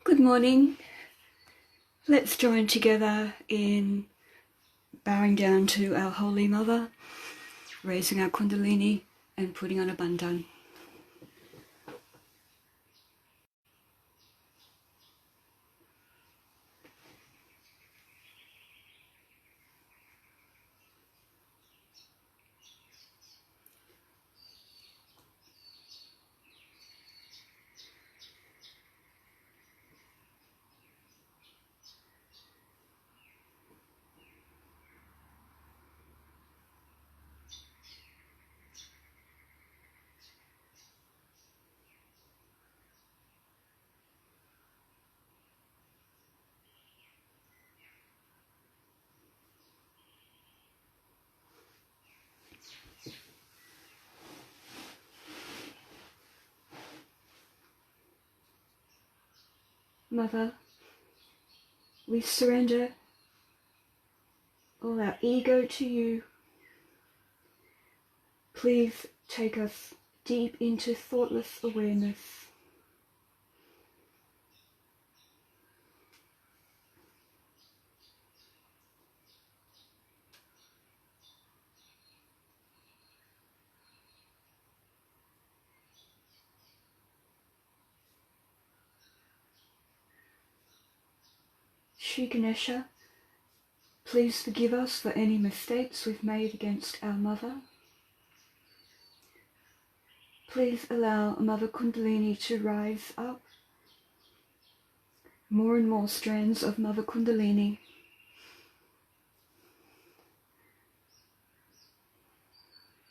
Good morning. Let's join together in bowing down to our Holy Mother, raising our Kundalini and putting on a bandhan. Mother, we surrender all our ego to you. Please take us deep into thoughtless awareness. Shri Ganesha, please forgive us for any mistakes we've made against our Mother. Please allow Mother Kundalini to rise up. More and more strands of Mother Kundalini.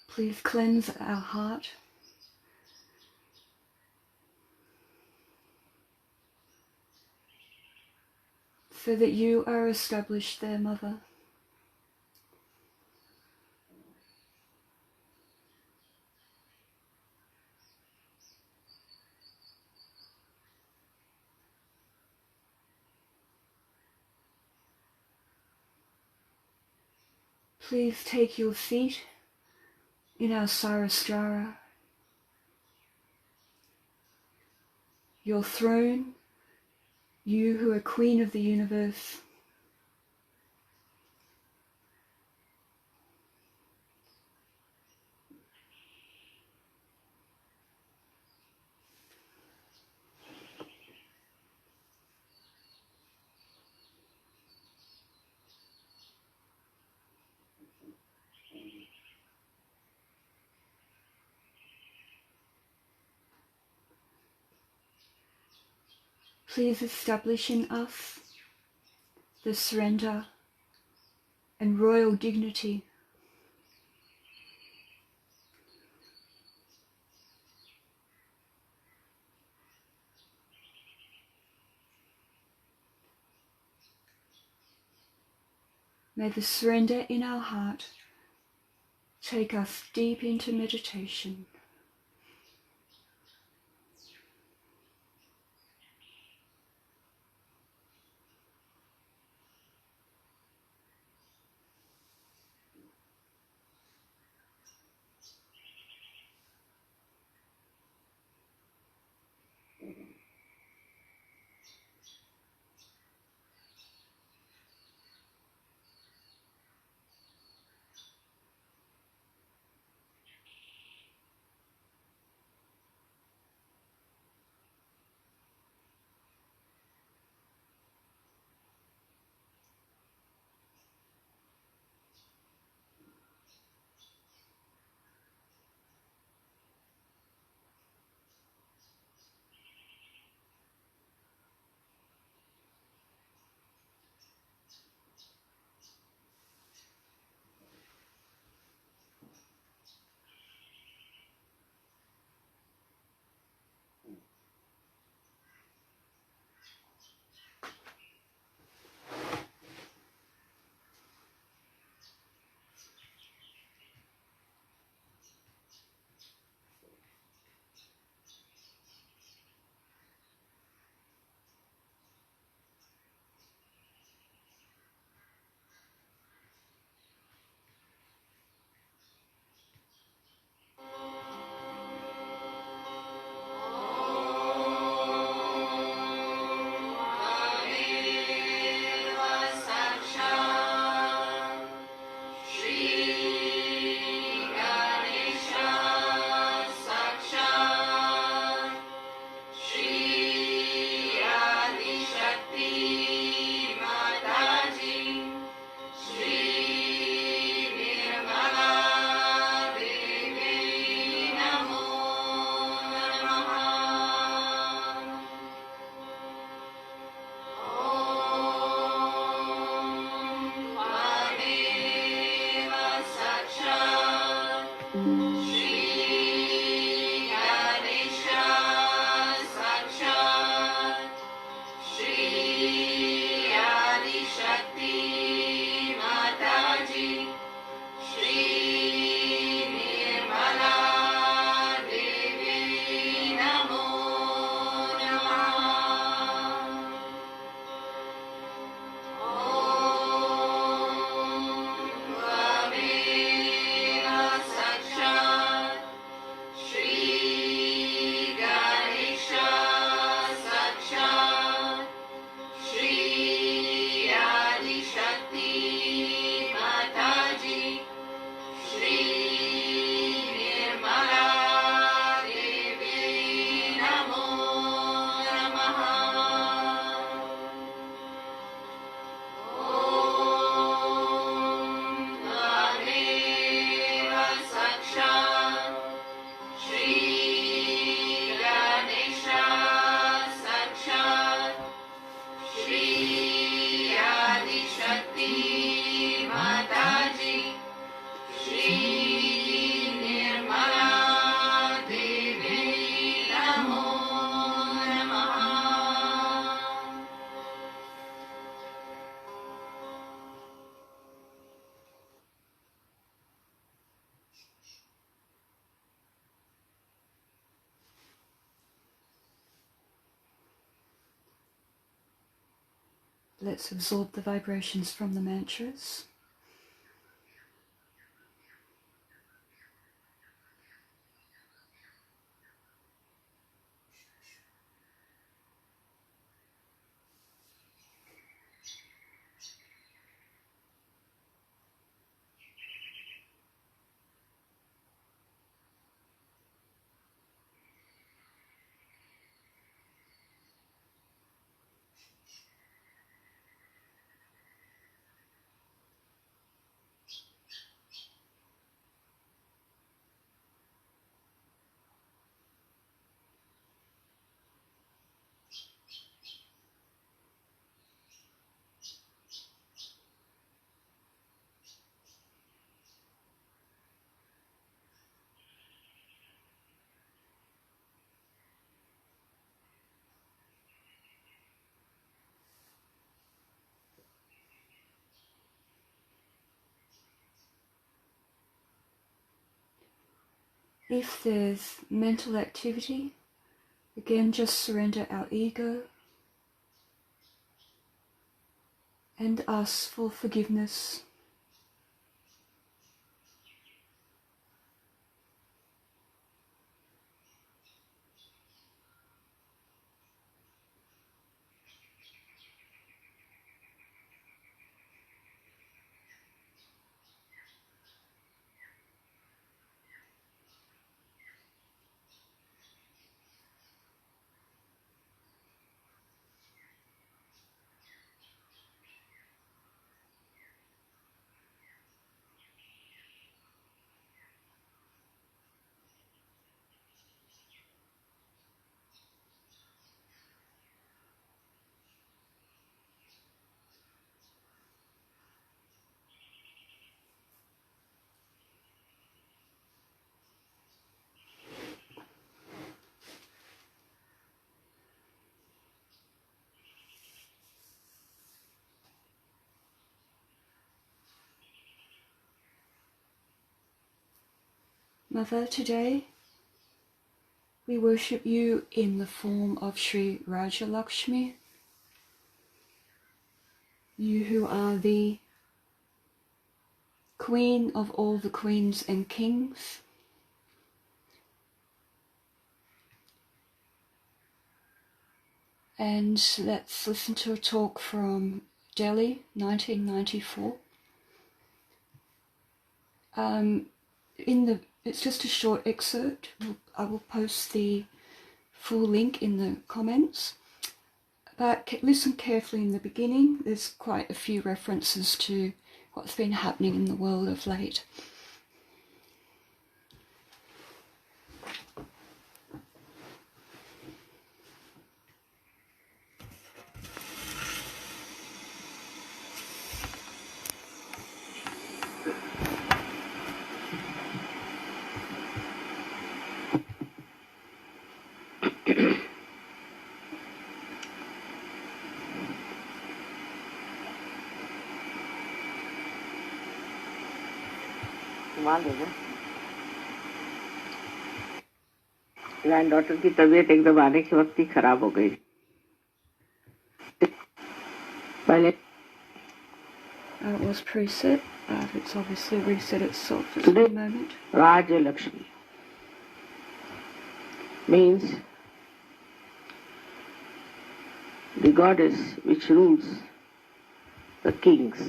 Please cleanse our heart. So that you are established there, Mother. Please take your seat in our Sarastra, your throne, you who are Queen of the universe. Please establish in us the surrender and royal dignity may the surrender in our heart take us deep into meditation. Let's absorb the vibrations from the mantras. If there's mental activity, again just surrender our ego and ask for forgiveness. Mother, today we worship you in the form of Shri Raja Lakshmi, you who are the Queen of all the queens and kings. And let's listen to a talk from Delhi, 1994. It's just a short excerpt. I will post the full link in the comments. But listen carefully in the beginning. There's quite a few references to what's been happening in the world of late. Grand daughter की तबीयत एकदम आने के वक्त ही खराब हो गई पहले It was preset, but it's obviously reset itself at the moment. Raja Lakshmi means the goddess which rules the kings.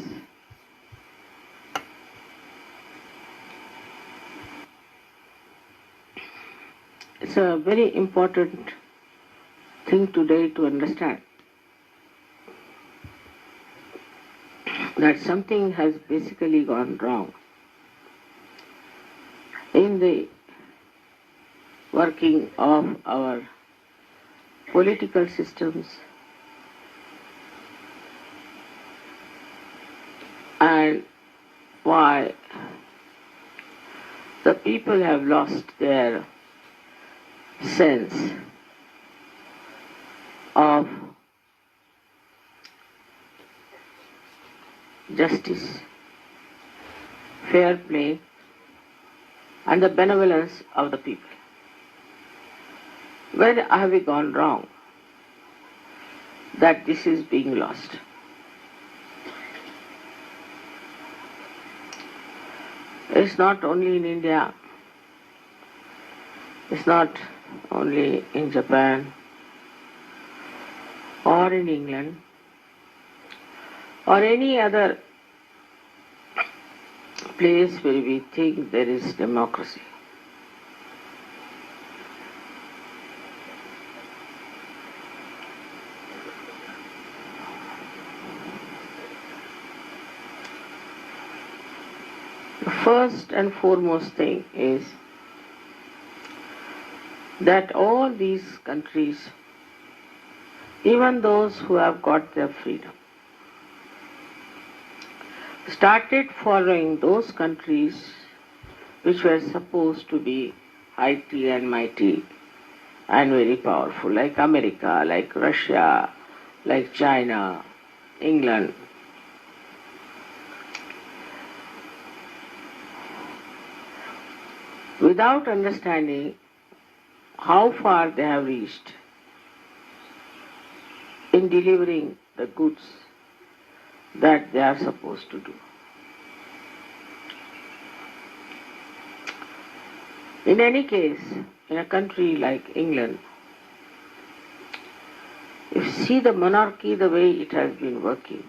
It's a very important thing today to understand that something has basically gone wrong in the working of our political systems and why the people have lost their sense of justice, fair play, and the benevolence of the people. Where have we gone wrong that this is being lost? It's not only in India, it's not only in Japan or in England or any other place where we think there is democracy. The first and foremost thing is that all these countries, even those who have got their freedom, started following those countries which were supposed to be mighty and mighty and very powerful, like America, like Russia, like China, England. Without understanding how far they have reached in delivering the goods that they are supposed to do. In any case, in a country like England, if you see the monarchy the way it has been working,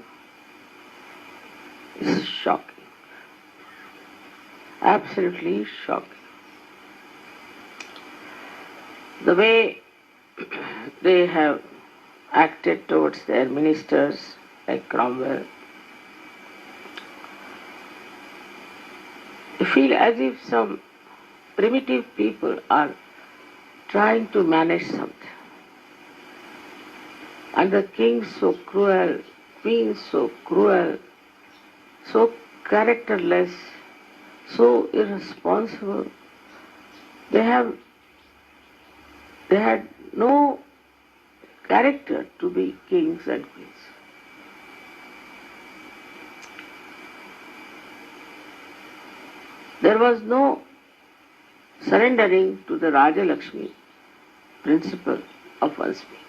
it's shocking. Absolutely shocking. The way they have acted towards their ministers, like Cromwell, you feel as if some primitive people are trying to manage something. And the king so cruel, queen so cruel, so characterless, so irresponsible. They had no character to be kings and queens. There was no surrendering to the Raja Lakshmi principle of one's being.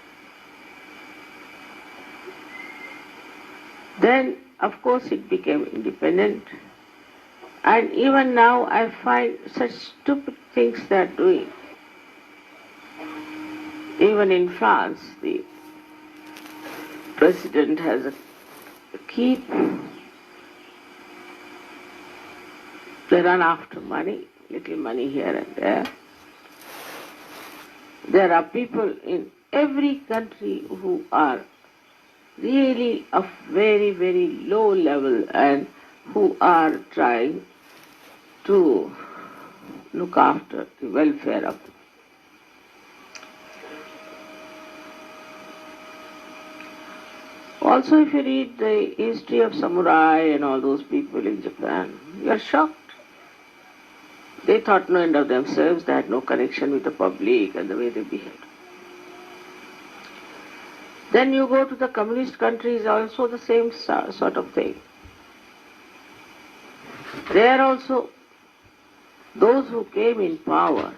Then, of course, it became independent. And even now I find such stupid things they are doing. Even in France, the president has a keep. They run after money, little money here and there. There are people in every country who are really of very, very low level and who are trying to look after the welfare of them. Also, if you read the history of samurai and all those people in Japan, you are shocked. They thought no end of themselves, they had no connection with the public and the way they behaved. Then you go to the communist countries, also the same sort of thing. There also, those who came in power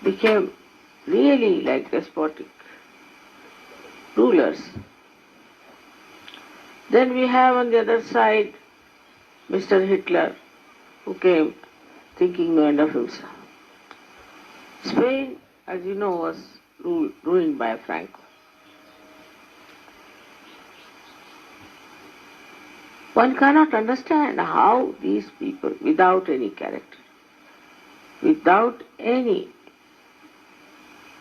became really like despotic rulers. Then we have on the other side Mr. Hitler, who came thinking no end of himself. Spain, as you know, was ruined by Franco. One cannot understand how these people, without any character, without any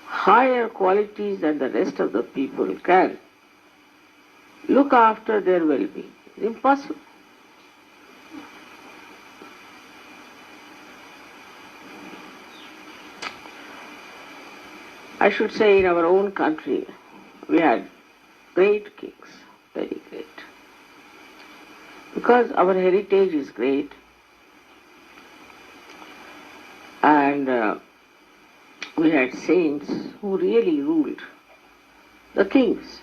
higher qualities than the rest of the people, can look after their well-being. It's impossible. I should say in our own country, we had great kings, very great. Because our heritage is great, and we had saints who really ruled. The kings,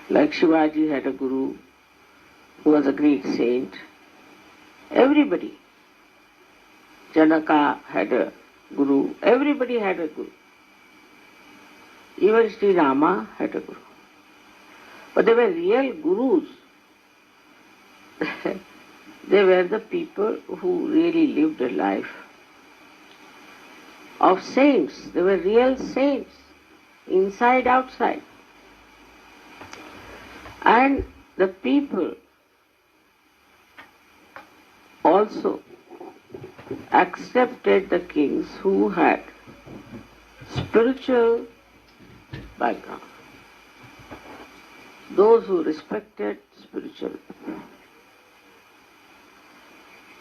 like Shivaji had a guru who was a great saint. Everybody. Janaka had a guru. Everybody had a guru. Even Sri Rama had a guru. But they were real gurus. They were the people who really lived a life of saints. They were real saints, inside, outside. And the people also accepted the kings who had spiritual background, those who respected spiritual.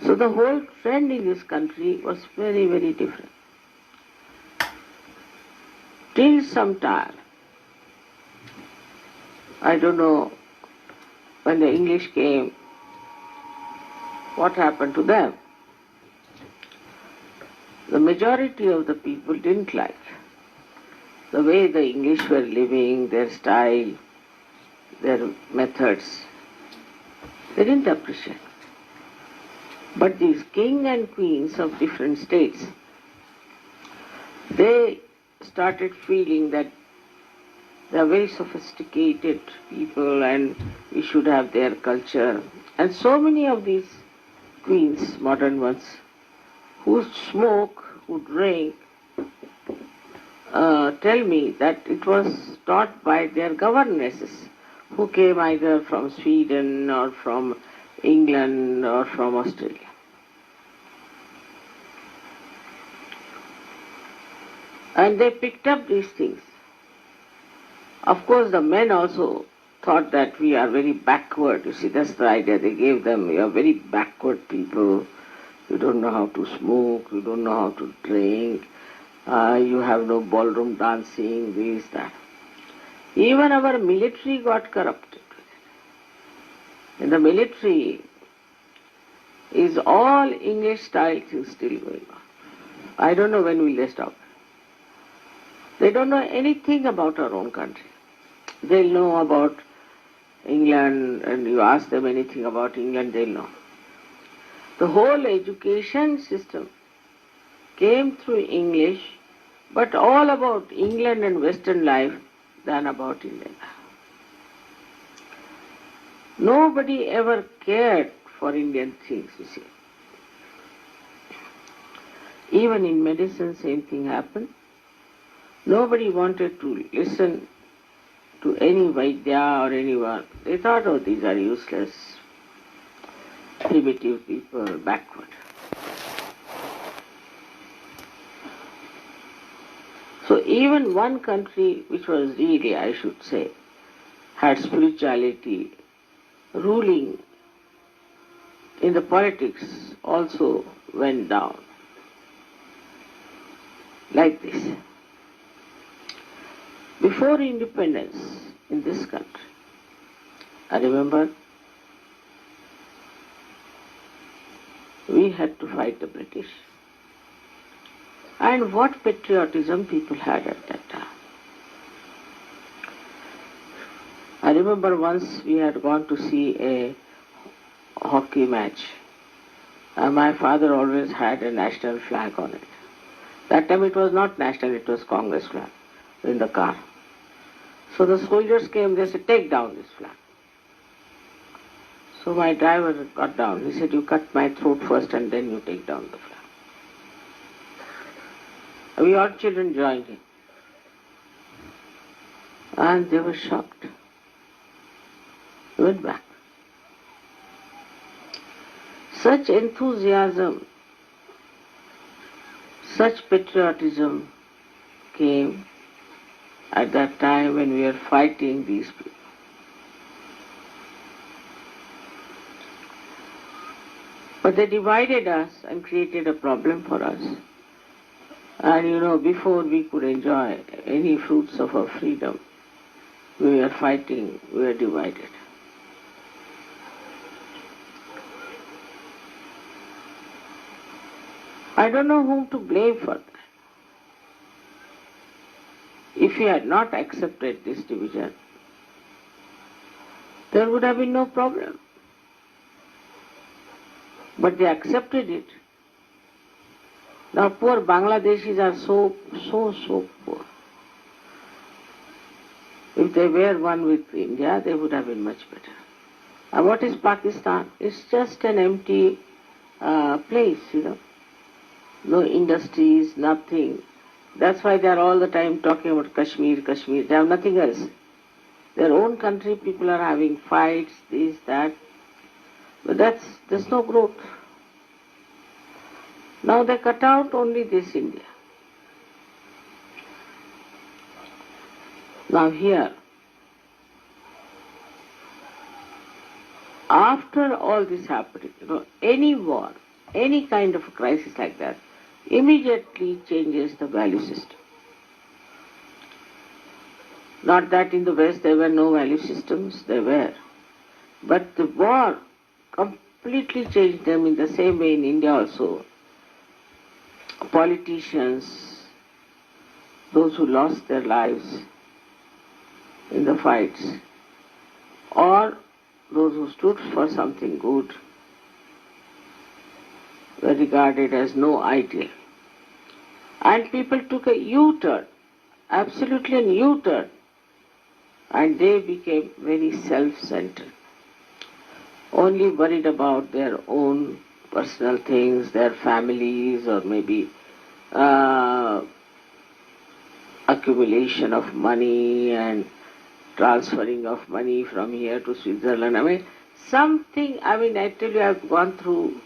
So the whole trend in this country was very, very different. Till some time, I don't know, when the English came, what happened to them? The majority of the people didn't like the way the English were living, their style, their methods. They didn't appreciate. But these kings and queens of different states, they started feeling that they are very sophisticated people and we should have their culture. And so many of these queens, modern ones, who smoke, who drink, tell me that it was taught by their governesses, who came either from Sweden or from England or from Australia. And they picked up these things. Of course, the men also thought that we are very backward. You see, that's the idea they gave them. We are very backward people. You don't know how to smoke. You don't know how to drink. You have no ballroom dancing, this, that. Even our military got corrupted. In the military is all English style things still going on. I don't know when will they stop. They don't know anything about our own country. They'll know about England, and you ask them anything about England, they'll know. The whole education system came through English, but all about England and Western life than about India. Nobody ever cared for Indian things, you see. Even in medicine, same thing happened. Nobody wanted to listen to any Vaidya or anyone. They thought, oh, these are useless, primitive people, backward. So even one country which was really, I should say, had spirituality ruling in the politics also went down. Like this. Before independence in this country, I remember we had to fight the British. And what patriotism people had at that time. I remember once we had gone to see a hockey match. My father always had a national flag on it. That time it was not national, it was Congress flag in the car. So the soldiers came, they said, take down this flag. So my driver got down. He said, you cut my throat first and then you take down the flag. We all children joined him. And they were shocked. They went back. Such enthusiasm, such patriotism came at that time when we were fighting these people. But they divided us and created a problem for us. And you know, before we could enjoy any fruits of our freedom, we were fighting, we were divided. I don't know whom to blame for that. If we had not accepted this division, there would have been no problem. But they accepted it. Now poor Bangladeshis are so poor. If they were one with India, they would have been much better. And what is Pakistan? It's just an empty place, No industries, nothing. That's why they are all the time talking about Kashmir, Kashmir. They have nothing else. Their own country, people are having fights, this, that. But there's no growth. Now they cut out only this India. Now here, after all this happening, any war, any kind of a crisis like that, immediately changes the value system. Not that in the West there were no value systems, there were. But the war completely changed them in the same way in India also. Politicians, those who lost their lives in the fights, or those who stood for something good, were regarded as no ideal. And people took a U-turn, absolutely a U-turn, and they became very self-centered, only worried about their own personal things, their families, or maybe accumulation of money and transferring of money from here to Switzerland. I tell you, I've gone through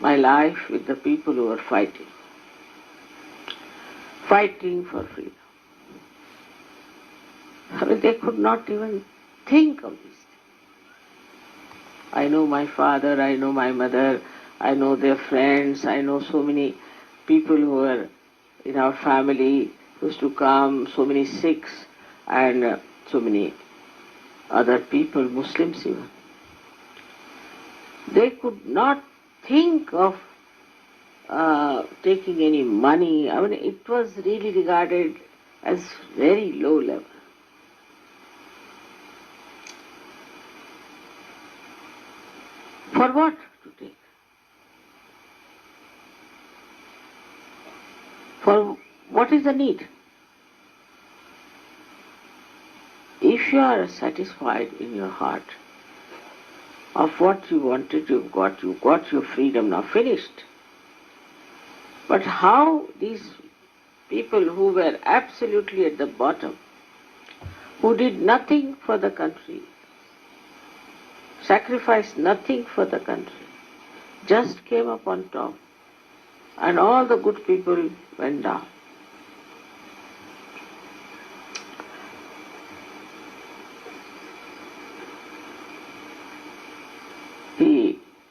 my life with the people who were fighting for freedom. They could not even think of this thing. I know my father, I know my mother, I know their friends, I know so many people who were in our family who used to come, so many Sikhs and so many other people, Muslims even. They could not think of taking any money. It was really regarded as very low level. For what to take? For what is the need? If you are satisfied in your heart of what you wanted, you got your freedom, now finished. But how these people who were absolutely at the bottom, who did nothing for the country, sacrificed nothing for the country, just came up on top, and all the good people went down.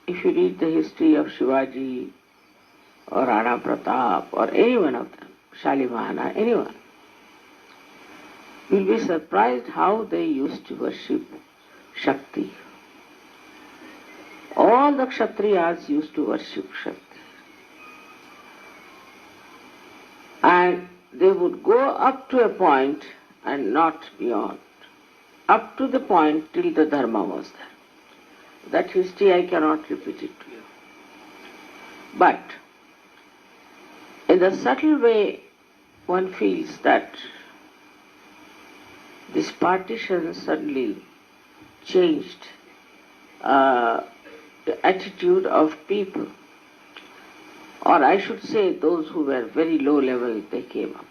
If you read the history of Shivaji or Rana Pratap or any one of them, Shalimana, anyone, you'll be surprised how they used to worship Shakti. All the Kshatriyas used to worship Shakti. And they would go up to a point and not beyond. Up to the point till the Dharma was there. That history I cannot repeat it to you. But in the subtle way, one feels that this partition suddenly changed the attitude of people. Or I should say those who were very low level, they came up.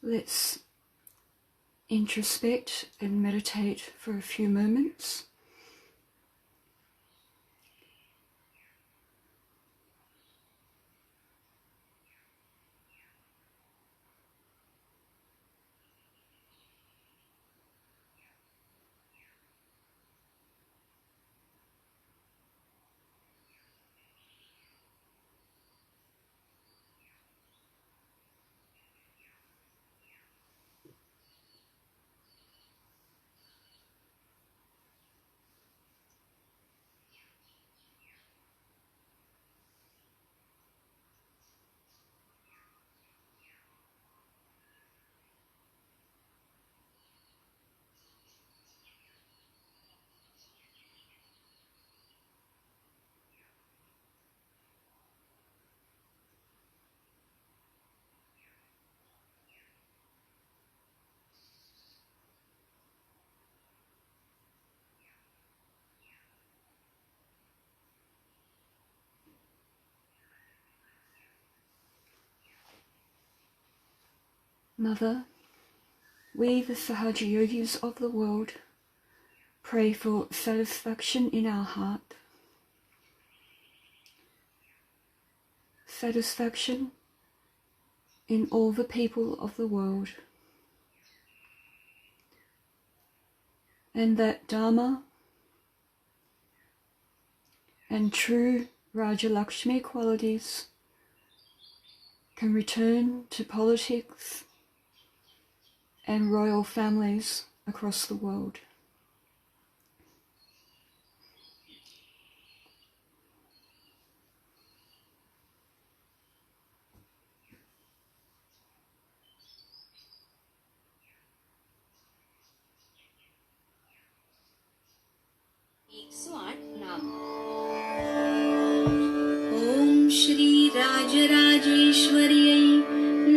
Let's introspect and meditate for a few moments. Mother, we, the Sahaja yogis of the world, pray for satisfaction in our heart, satisfaction in all the people of the world, and that Dharma and true Raja Lakshmi qualities can return to politics and royal families across the world. ओम श्री राजराजेश्वर्यै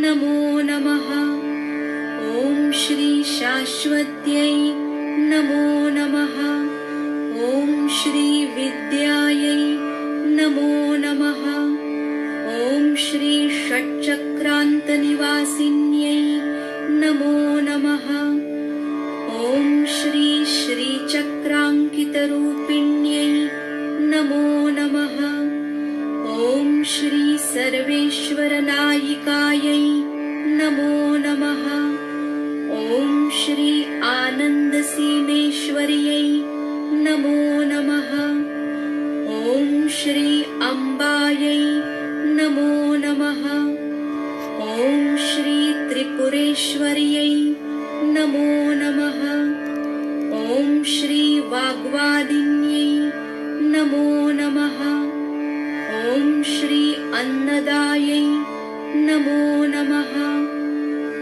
नमो नमः। ओम श्री शाश्वत्यै नमो नमः। ओम श्री विद्यायै नमो नमः। ओम श्री षट्चक्रान्त निवासिन्यै नमो नमः। ओम श्री श्रीचक्राङ्कितरूपिण्यै नमो नमः। ओम श्री सर्वेश्वरनायिकायै नमो नमः। ओम श्री आनन्दसीमेश्वर्यै नमो नमः। ओम श्री अम्बायै नमो नमः। ओम श्री त्रिपुरेश्वर्यै नमो नमः। ओम श्री वाग्वादिन्यै नमो नमः। ओम श्री अन्नदायै नमो नमः।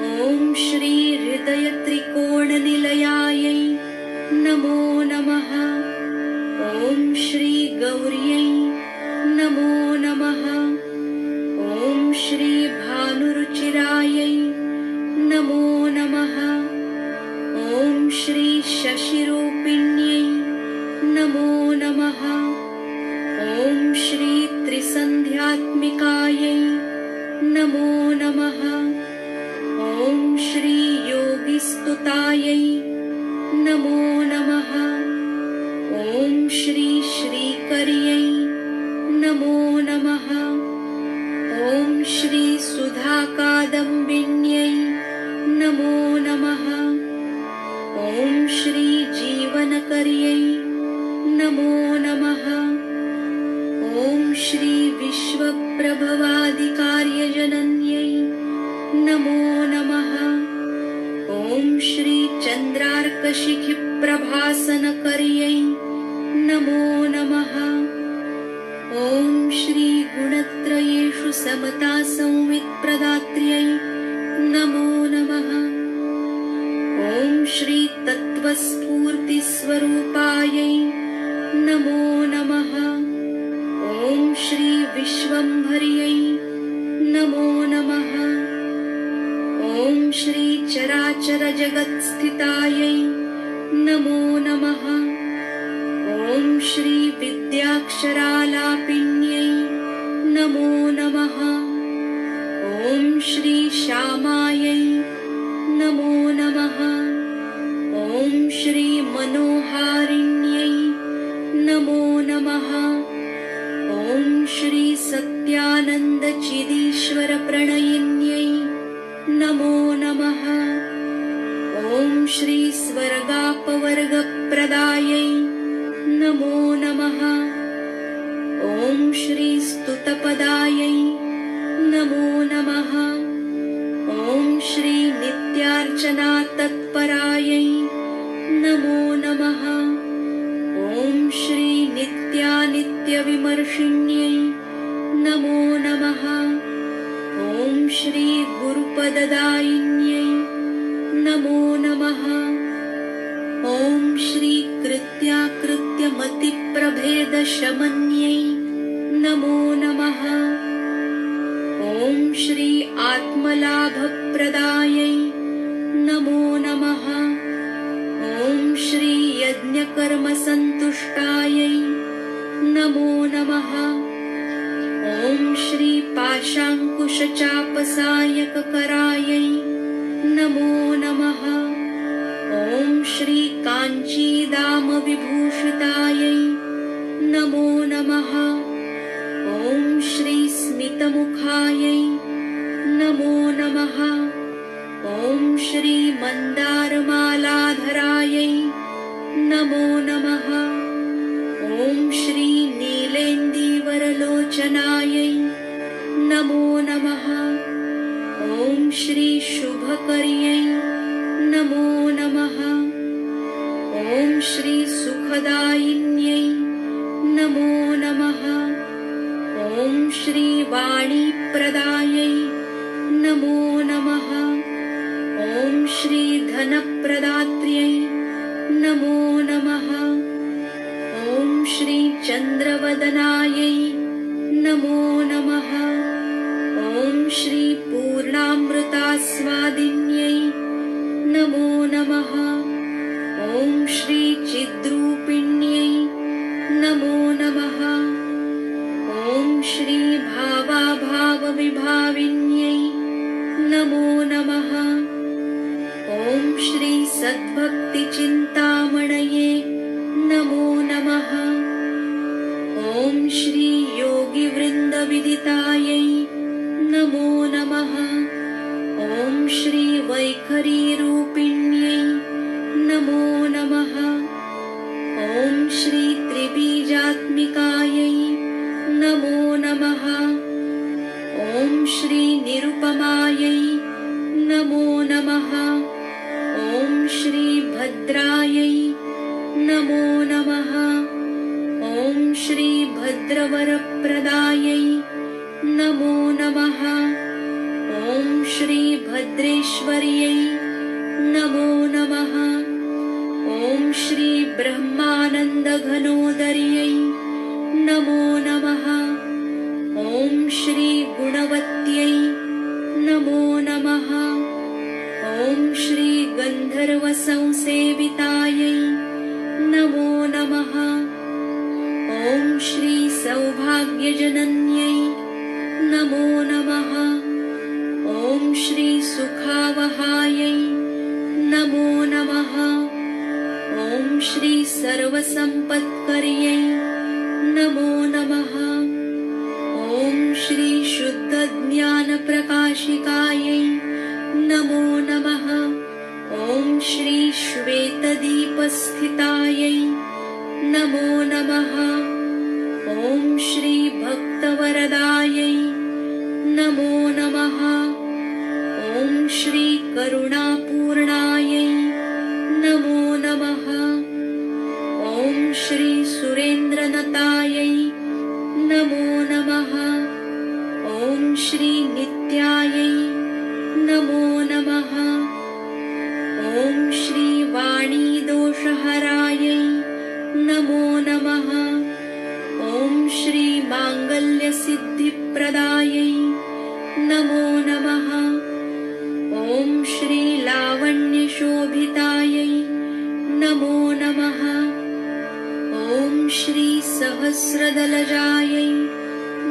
ओम श्री हृदयत्रिकोणनिलयायै नमो नमः। ओम श्री गौर्यै नमो नमः। ओम श्री भानुरुचिरायै नमो नमः। ओम श्री शशिरूपिण्यै नमो नमः। ओम श्री त्रिसन्ध्यात्मिकायै नमो नमः। ओम श्री योगिस्तुतायै नमो नमः। ओम श्री श्रीकर्यै नमो नमः। ओम श्री सुधाकादम्बिन्यै नमो नमः। ओम श्री जीवनकर्यै नमो नमः। ओम श्री विश्वप्रभवादिकार्यजनन्यै नमो नमः। ओम श्री चन्द्रार्कशिखिप्रभासनकर्यै नमो नमः। ओम श्री गुणत्रयेषु समता संवित्प्रदात्र्यै नमो नमः। ओम श्री तत्त्वस्फूर्तिस्वरूपायै नमो नमः। ओम श्री विश्वम्भर्यै नमो नमः। ओम श्री चराचरजगत्स्थितायै नमो नमः। ओम श्री विद्याक्षरालापिन्यै नमो नमः। ओम श्री श्यामायै नमो नमः। ओम श्री मनोहारिण्यै नमो नमः। ओम श्री सत्यानन्दचिदीश्वरप्रणयिन्यै नमो नमः। ओम श्री स्वर्गापवर्गप्रदायै नमो नमः। ओम श्री स्तुतपदायै नमो नमः। ओम श्री नित्यार्चना तत्परायै नमो नमः। ओम श्री नित्यानित्यविमर्शिन्यै नमो नमः। ओम श्री गुरुपददायिन्यै नमो नमः। ओम श्री कृत्याकृत्यमतिप्रभेदशमन्यै नमो नमः। ओम श्री आत्मलाभप्रदायै नमो नमः। ओम श्री यज्ञकर्मसन्तुष्टायै नमो नमः। ओम श्री पाशाङ्कुशचापसायककरायै नमो नमः। ॐ श्री काञ्चीदामविभूषितायै नमो नमः। ॐ श्री स्मितमुखायै नमो नमः। ॐ श्री मन्दारमालाधरायै नमो नमः। ॐ श्री नीलेन्दीवरलोचनायै नमो नमः। ॐ श्री शुभकर्यै नमो नमः। ॐ श्री सुखदायिन्यै नमो नमः। ॐ श्री वाणीप्रदायै नमो नमः। ॐ श्री धनप्रदात्र्यै नमो नमः। ॐ श्री चन्द्रवदनायै नमो नमः। ॐ श्री पूर्णामृतास्वादिन्यै नमो नमः। ॐ श्री चिद्रूपिण्यै नमो नमः। ॐ श्री भावाभावविभाविन्यै नमो नमः। ॐ श्री सद्भक्तिचिन्तामणये नमो नमः। ॐ श्री योगिवृन्दविदितायै नमो नमः। ॐ श्री वैखरीरूपिण्यै नमो नमः। ॐ श्री त्रिबीजात्मिकायै नमो नमः। ॐ श्री निरुपमायै नमो नमः। ॐ श्री भद्रायै नमो नमः। ॐ श्री भद्रवरप्रदायै नमो नमः। ॐ श्री भद्रेश्वर्यै नमो नमः। ॐ श्री ब्रह्मानन्दघनोदर्यै नमो नमः। ॐ श्री गुणवत्यै नमो नमः। ॐ श्री गन्धर्वसंसेवितायै नमो नमः। ॐ श्री सौभाग्यजनन्यै नमो नमः। ॐ श्री सुखावहायै नमो नमः। ॐ श्री सर्वसम्पत्कर्यै नमो नमः। ॐ श्री शुद्धज्ञानप्रकाशिकायै नमो नमः। ॐ श्री श्वेतदीपस्थितायै नमो नमः। ॐ श्री भक्तवरदायै नमो नमः। ॐ श्री करुणापूर्णायै नमो नमः। ॐ श्री सुरेन्द्रनतायै नमो नमः। ॐ श्री नित्यायै नमो नमः। ॐ श्री वाणीदोषहरायै नमो नमः। ॐ श्री माङ्गल्यसिद्धिप्रदायै नमो नमः। ॐ श्री लावण्यशोभितायै नमो नमः। ॐ श्री सहस्रदलजायै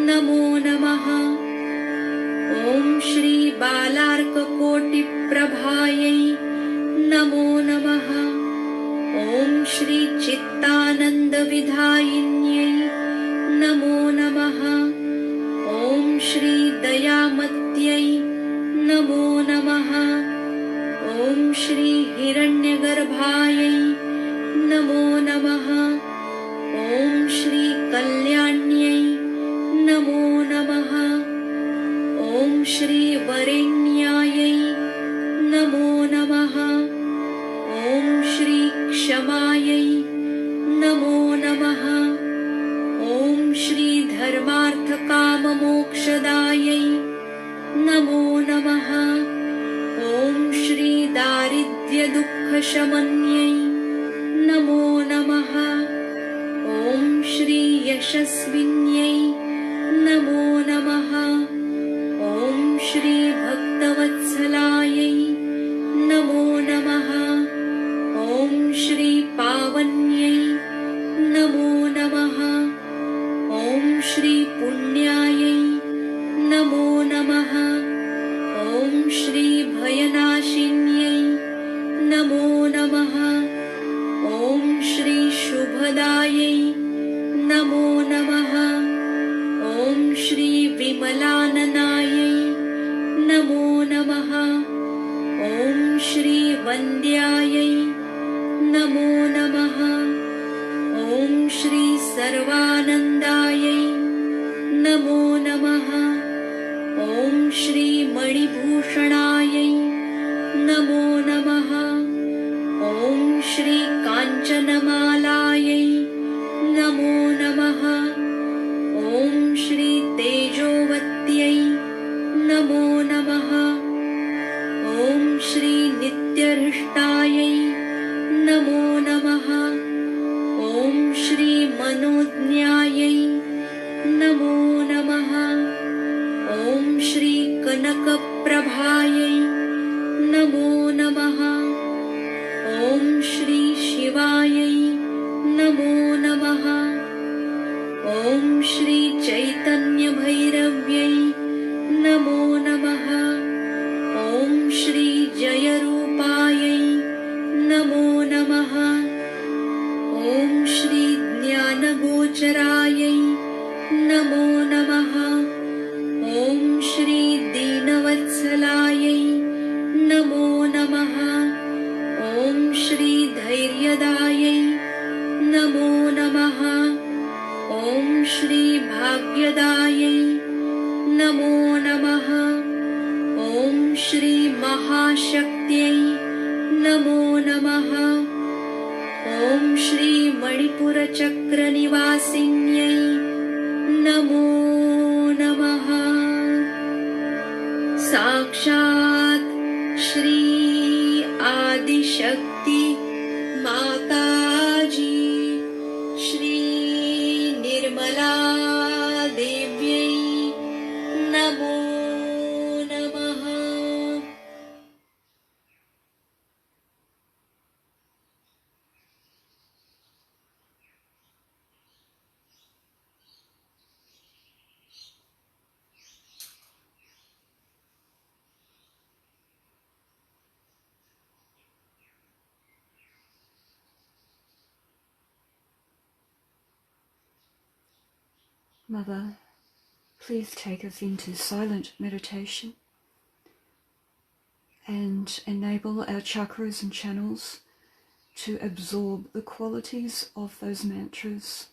नमो नमः। ॐ श्री बालार्ककोटिप्रभायै नमो नमः। ॐ श्री चित्तानन्दविधायिन्यै नमो नमः। ॐ श्री दयामत्यै नमो नमः। ॐ श्री हिरण्यगर्भायै नमो नमः। ॐ श्री कल्याण्यै नमो नमः। ॐ श्री वरेण्यायै नमो नमः। ॐ श्री क्षमायै नमो नमः। ॐ श्री धर्मार्थकाममोक्षदायै नमो नमः। ॐ श्री दारिद्र्यदुःखशमन्यै नमो नमः। ॐ श्री यशस्विन्यै नमो नमः। ॐ श्री भक्तवत्सलायै नमो नमः। ॐ श्री पावन्यै नमो नमः। ॐ श्री पुण्यायै नमो नमः। ॐ श्री भयनाशिन्यै शारदायै नमो नमः। ॐ श्री विमलाननायै नमो नमः। ॐ श्री वन्द्यायै नमो नमः। ॐ श्री सर्वानन्दायै नमो नमः। ॐ श्री मणिभूषणायै नमो नमः। ॐ श्री काञ्चनमालायै नमो नमः। ॐ श्री तेजोवत्यै नमो नमः। ॐ श्री नित्यहृष्टायै नमो नमः। ॐ श्री मनोज्ञायै नमो नमः। ॐ श्री कनकप्रभायै नमो नमः। ॐ श्री शिवायै नमो नमः। ॐ श्री चैतन्यभैरव्यै नमो नमः। ॐ श्री जयरूपायै नमो नमः। ॐ श्री ज्ञानगोचरायै नमो नमः। ॐ श्री दीनवत्सलायै नमो नमः। ॐ श्री धैर्यदायै नमो नमः। ॐ श्री भाग्यदायै नमो नमः। ॐ श्री महाशक्त्यै नमो नमः। ॐ श्री मणिपुरचक्रनिवासिन्यै नमो नमः। साक्षात् श्री आदिशक्ति माताजी श्री निर्मला देव्यै नमो नमः। Mother, please take us into silent meditation and enable our chakras and channels to absorb the qualities of those mantras.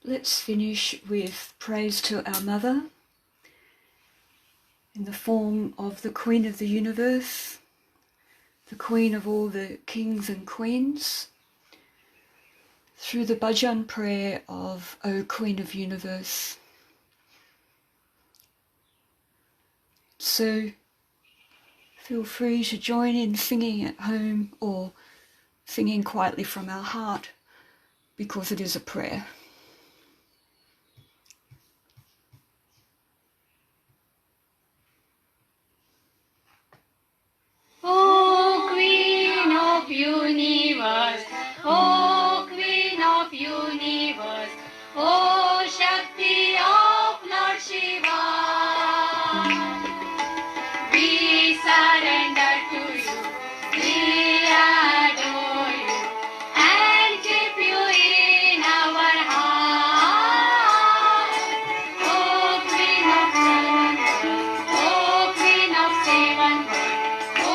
let's finish with praise to our Mother in the form of the Queen of the Universe, the Queen of all the kings and queens, through the bhajan prayer of O Queen of Universe. So feel free to join in singing at home or singing quietly from our heart, because it is a prayer. O Queen of Universe, O Queen of Universe, O Shakti of Lord Shiva, we surrender to you, we adore you, and keep you in our heart. O Queen of Seven Worlds, O Queen of Seven Worlds, O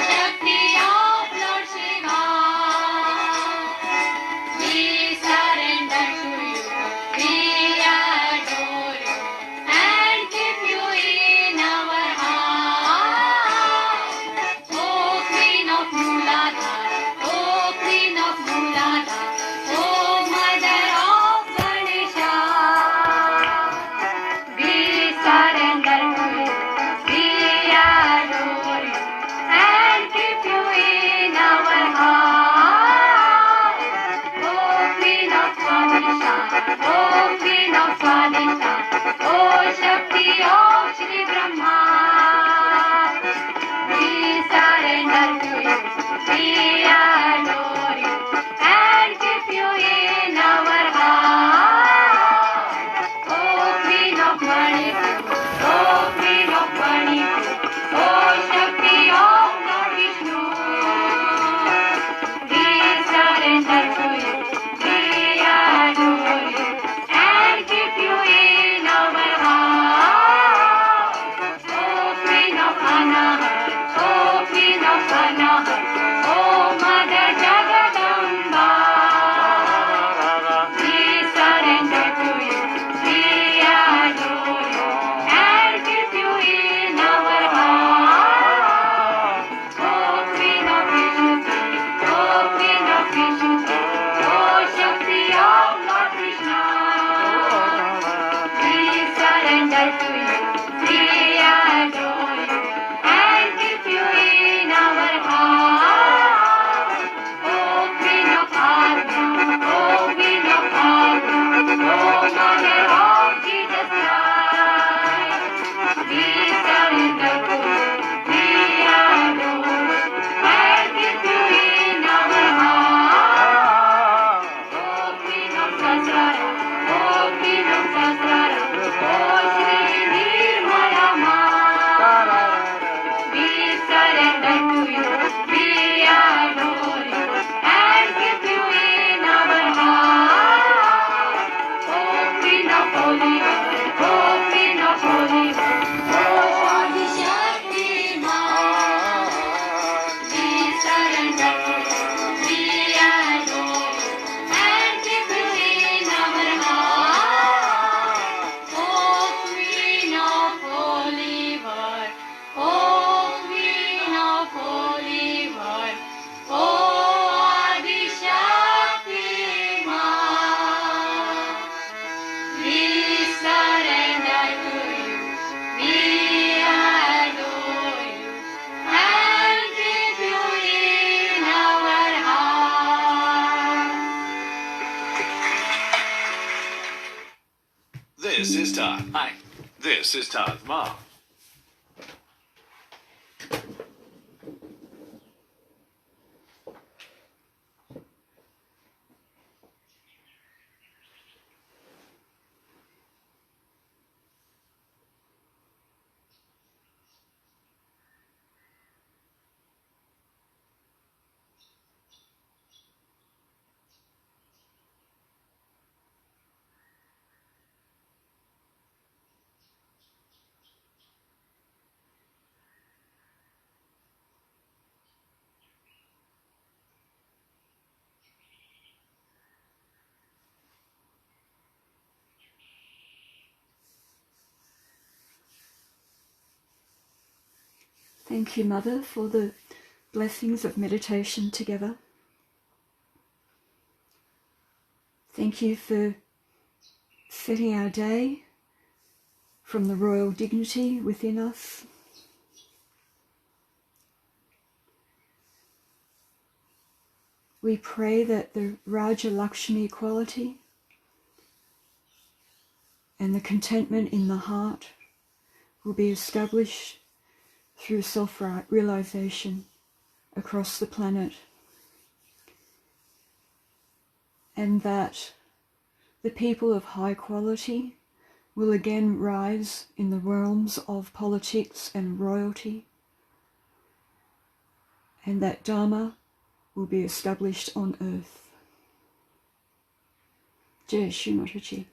Shakti of Lord Shiva, we surrender to you, we adore you, and keep you in our heart. O Queen of Mooladhara, O Queen of Mooladhara, O Mother of Ganesha, we surrender to you, we adore you, and keep you in our heart. O Queen of Swadhisha, O Queen of Swadhisha, O Shakti of Shri Brahma, we surrender to you, we adore you, and keep you in our heart. O Queen of Manipur, O Queen of Manipur, O Shakti of Lord Vishnu, we surrender to you, we adore you, and keep you in our heart. O Queen of Anahat, O Queen of Anahat, O Mother Jagadamba, we surrender to you, we adore you, and keep you in our heart. O Queen of Vishuddhi, O Queen of Vishuddhi, O Shakti of Lord Krishna, we surrender to you, we adore you, and keep you in our heart. O Queen of Arna, O Queen of Arna, O Mother of Jesus Christ, we surrender to you, we adore you, and keep you in our heart. O Queen of Sasrara, O Queen of Sasrara, O Shri Nirmala Ma, we surrender to you, we adore you, and keep you in our heart. O Queen of Holy World, O Queen of Holy World, O Shakti Shakti Ma, we surrender to you, we adore you, and keep you in our heart. O Queen of Holy World, O Queen of Holy World, O Adi Shakti Ma, we surrender to you, we adore you, and keep you in our heart. This is Todd. Hi. This is Todd's mom. Thank you, Mother, for the blessings of meditation together. Thank you for setting our day from the royal dignity within us. We pray that the Raja Lakshmi quality and the contentment in the heart will be established through self-realization across the planet, and that the people of high quality will again rise in the realms of politics and royalty, and that Dharma will be established on earth. Jai Shri Mataji.